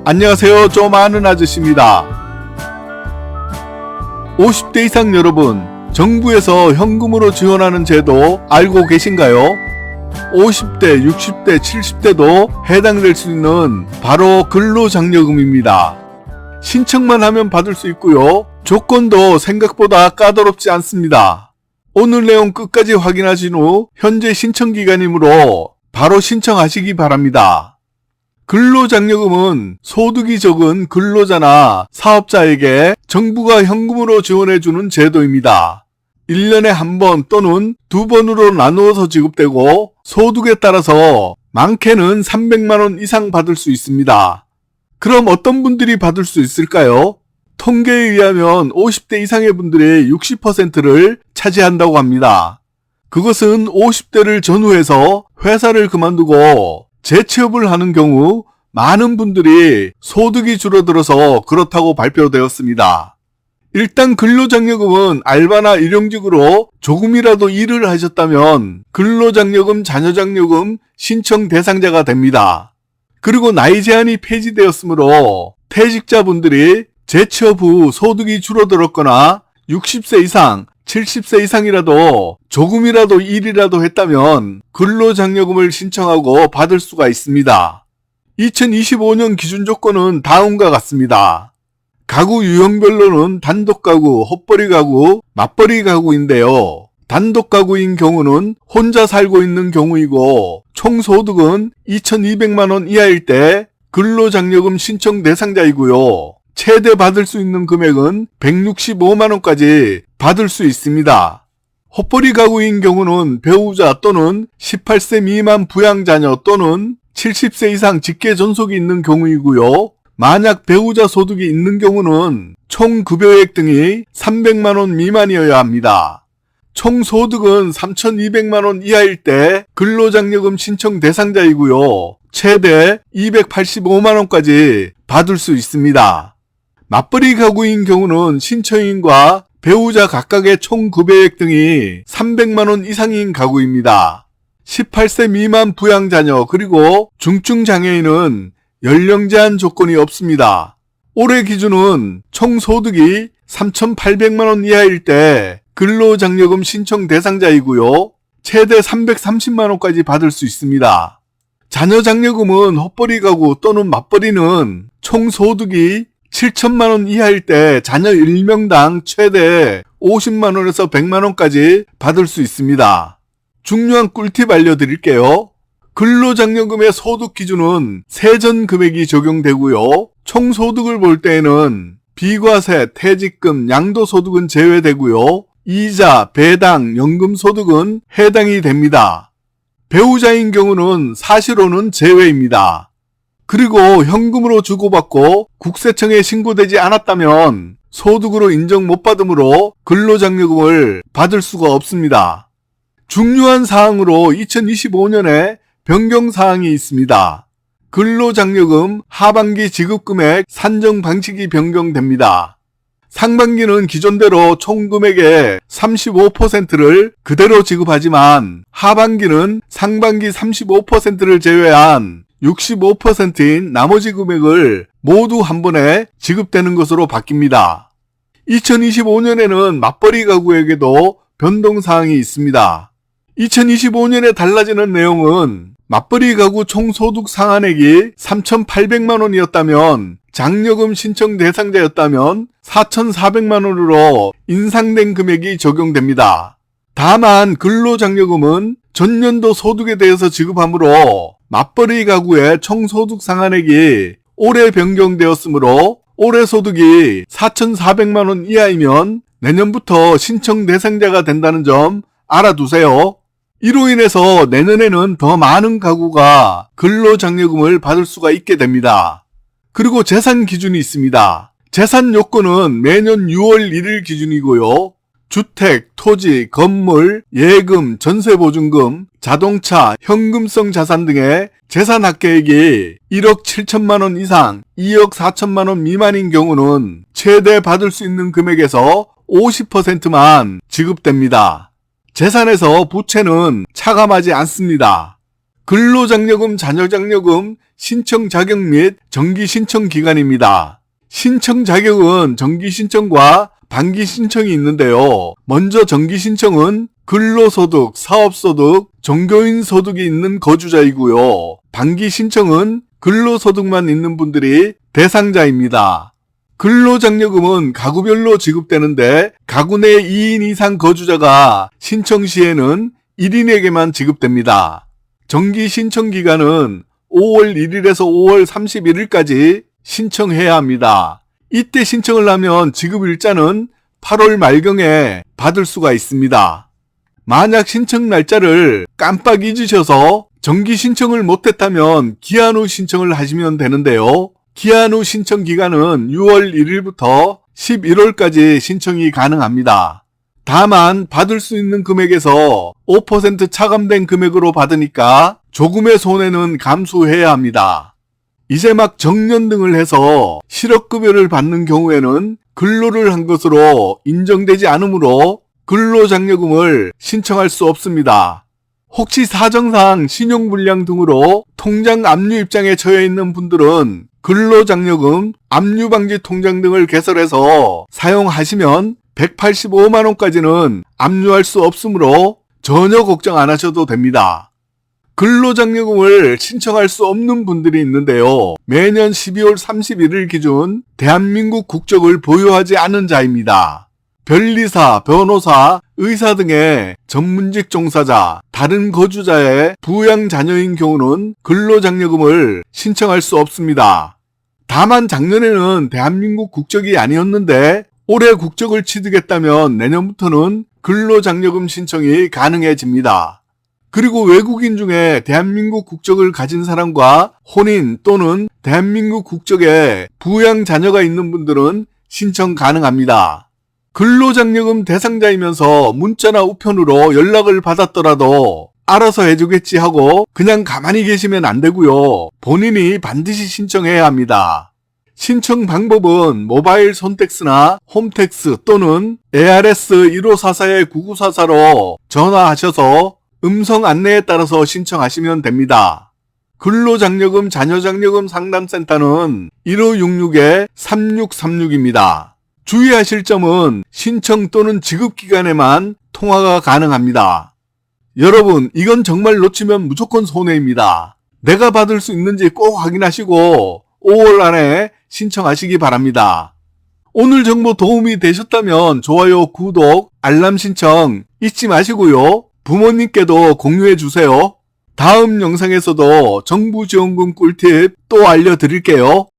안녕하세요. 좀 아는 아저씨입니다. 50대 이상 여러분, 정부에서 현금으로 지원하는 제도 알고 계신가요? 50대, 60대, 70대도 해당될 수 있는 바로 근로장려금입니다. 신청만 하면 받을 수 있고요. 조건도 생각보다 까다롭지 않습니다. 오늘 내용 끝까지 확인하신 후 현재 신청 기간이므로 바로 신청하시기 바랍니다. 근로장려금은 소득이 적은 근로자나 사업자에게 정부가 현금으로 지원해주는 제도입니다. 1년에 한 번 또는 2번으로 나누어서 지급되고 소득에 따라서 많게는 300만원 이상 받을 수 있습니다. 그럼 어떤 분들이 받을 수 있을까요? 통계에 의하면 50대 이상의 분들의 60%를 차지한다고 합니다. 그것은 50대를 전후해서 회사를 그만두고 재취업을 하는 경우 많은 분들이 소득이 줄어들어서 그렇다고 발표되었습니다. 일단 근로장려금은 알바나 일용직으로 조금이라도 일을 하셨다면 근로장려금, 자녀장려금 신청 대상자가 됩니다. 그리고 나이 제한이 폐지되었으므로 퇴직자분들이 재취업 후 소득이 줄어들었거나 60세 이상, 70세 이상이라도 조금이라도 일이라도 했다면 근로장려금을 신청하고 받을 수가 있습니다. 2025년 기준 조건은 다음과 같습니다. 가구 유형별로는 단독가구, 헛벌이 가구, 맞벌이 가구인데요. 단독 가구인 경우는 혼자 살고 있는 경우이고 총 소득은 2,200만원 이하일 때 근로장려금 신청 대상자이고요. 최대 받을 수 있는 금액은 165만원까지 받을 수 있습니다. 헛벌이 가구인 경우는 배우자 또는 18세 미만 부양자녀 또는 70세 이상 직계 전속이 있는 경우이고요. 만약 배우자 소득이 있는 경우는 총 급여액 등이 300만원 미만이어야 합니다. 총 소득은 3,200만원 이하일 때 근로장려금 신청 대상자이고요. 최대 285만원까지 받을 수 있습니다. 맞벌이 가구인 경우는 신청인과 배우자 각각의 총 급여액 등이 300만원 이상인 가구입니다. 18세 미만 부양자녀 그리고 중증장애인은 연령 제한 조건이 없습니다. 올해 기준은 총 소득이 3,800만원 이하일 때 근로장려금 신청 대상자이고요. 최대 330만원까지 받을 수 있습니다. 자녀장려금은 헛벌이 가구 또는 맞벌이는 총 소득이 7천만원 이하일 때 자녀 1명당 최대 50만원에서 100만원까지 받을 수 있습니다. 중요한 꿀팁 알려드릴게요. 근로장려금의 소득 기준은 세전 금액이 적용되고요. 총 소득을 볼 때에는 비과세, 퇴직금, 양도소득은 제외되고요. 이자, 배당, 연금소득은 해당이 됩니다. 배우자인 경우는 사실혼은 제외입니다. 그리고 현금으로 주고받고 국세청에 신고되지 않았다면 소득으로 인정 못 받으므로 근로장려금을 받을 수가 없습니다. 중요한 사항으로 2025년에 변경사항이 있습니다. 근로장려금 하반기 지급금액 산정 방식이 변경됩니다. 상반기는 기존대로 총 금액의 35%를 그대로 지급하지만 하반기는 상반기 35%를 제외한 65%인 나머지 금액을 모두 한 번에 지급되는 것으로 바뀝니다. 2025년에는 맞벌이 가구에게도 변동사항이 있습니다. 2025년에 달라지는 내용은 맞벌이 가구 총소득 상한액이 3,800만원이었다면 장려금 신청 대상자였다면 4,400만원으로 인상된 금액이 적용됩니다. 다만 근로장려금은 전년도 소득에 대해서 지급하므로 맞벌이 가구의 총소득 상한액이 올해 변경되었으므로 올해 소득이 4,400만원 이하이면 내년부터 신청 대상자가 된다는 점 알아두세요. 이로 인해서 내년에는 더 많은 가구가 근로장려금을 받을 수가 있게 됩니다. 그리고 재산 기준이 있습니다. 재산 요건은 매년 6월 1일 기준이고요. 주택, 토지, 건물, 예금, 전세보증금, 자동차, 현금성 자산 등의 재산 합계액이 1억 7천만원 이상, 2억 4천만원 미만인 경우는 최대 받을 수 있는 금액에서 50%만 지급됩니다. 재산에서 부채는 차감하지 않습니다. 근로장려금, 자녀장려금 신청 자격 및 정기 신청 기간입니다. 신청 자격은 정기 신청과 반기 신청이 있는데요. 먼저 정기 신청은 근로소득, 사업소득, 종교인 소득이 있는 거주자이고요. 반기 신청은 근로소득만 있는 분들이 대상자입니다. 근로장려금은 가구별로 지급되는데 가구 내 2인 이상 거주자가 신청 시에는 1인에게만 지급됩니다. 정기 신청 기간은 5월 1일에서 5월 31일까지 신청해야 합니다. 이때 신청을 하면 지급 일자는 8월 말경에 받을 수가 있습니다. 만약 신청 날짜를 깜빡 잊으셔서 정기 신청을 못했다면 기한 후 신청을 하시면 되는데요. 기한 후 신청 기간은 6월 1일부터 11월까지 신청이 가능합니다. 다만 받을 수 있는 금액에서 5% 차감된 금액으로 받으니까 조금의 손해는 감수해야 합니다. 이제 막 정년 등을 해서 실업급여를 받는 경우에는 근로를 한 것으로 인정되지 않으므로 근로장려금을 신청할 수 없습니다. 혹시 사정상 신용불량 등으로 통장 압류 입장에 처해 있는 분들은 근로장려금, 압류방지 통장 등을 개설해서 사용하시면 185만원까지는 압류할 수 없으므로 전혀 걱정 안 하셔도 됩니다. 근로장려금을 신청할 수 없는 분들이 있는데요. 매년 12월 31일 기준 대한민국 국적을 보유하지 않은 자입니다. 변리사, 변호사, 의사 등의 전문직 종사자, 다른 거주자의 부양 자녀인 경우는 근로장려금을 신청할 수 없습니다. 다만 작년에는 대한민국 국적이 아니었는데 올해 국적을 취득했다면 내년부터는 근로장려금 신청이 가능해집니다. 그리고 외국인 중에 대한민국 국적을 가진 사람과 혼인 또는 대한민국 국적에 부양 자녀가 있는 분들은 신청 가능합니다. 근로장려금 대상자이면서 문자나 우편으로 연락을 받았더라도 알아서 해주겠지 하고 그냥 가만히 계시면 안 되고요. 본인이 반드시 신청해야 합니다. 신청 방법은 모바일 손택스나 홈택스 또는 ARS 1544-9944로 전화하셔서 음성 안내에 따라서 신청하시면 됩니다. 근로장려금 자녀장려금 상담센터는 1566-3636입니다. 주의하실 점은 신청 또는 지급 기간에만 통화가 가능합니다. 여러분, 이건 정말 놓치면 무조건 손해입니다. 내가 받을 수 있는지 꼭 확인하시고 5월 안에 신청하시기 바랍니다. 오늘 정보 도움이 되셨다면 좋아요, 구독, 알람 신청 잊지 마시고요. 부모님께도 공유해 주세요. 다음 영상에서도 정부 지원금 꿀팁 또 알려드릴게요.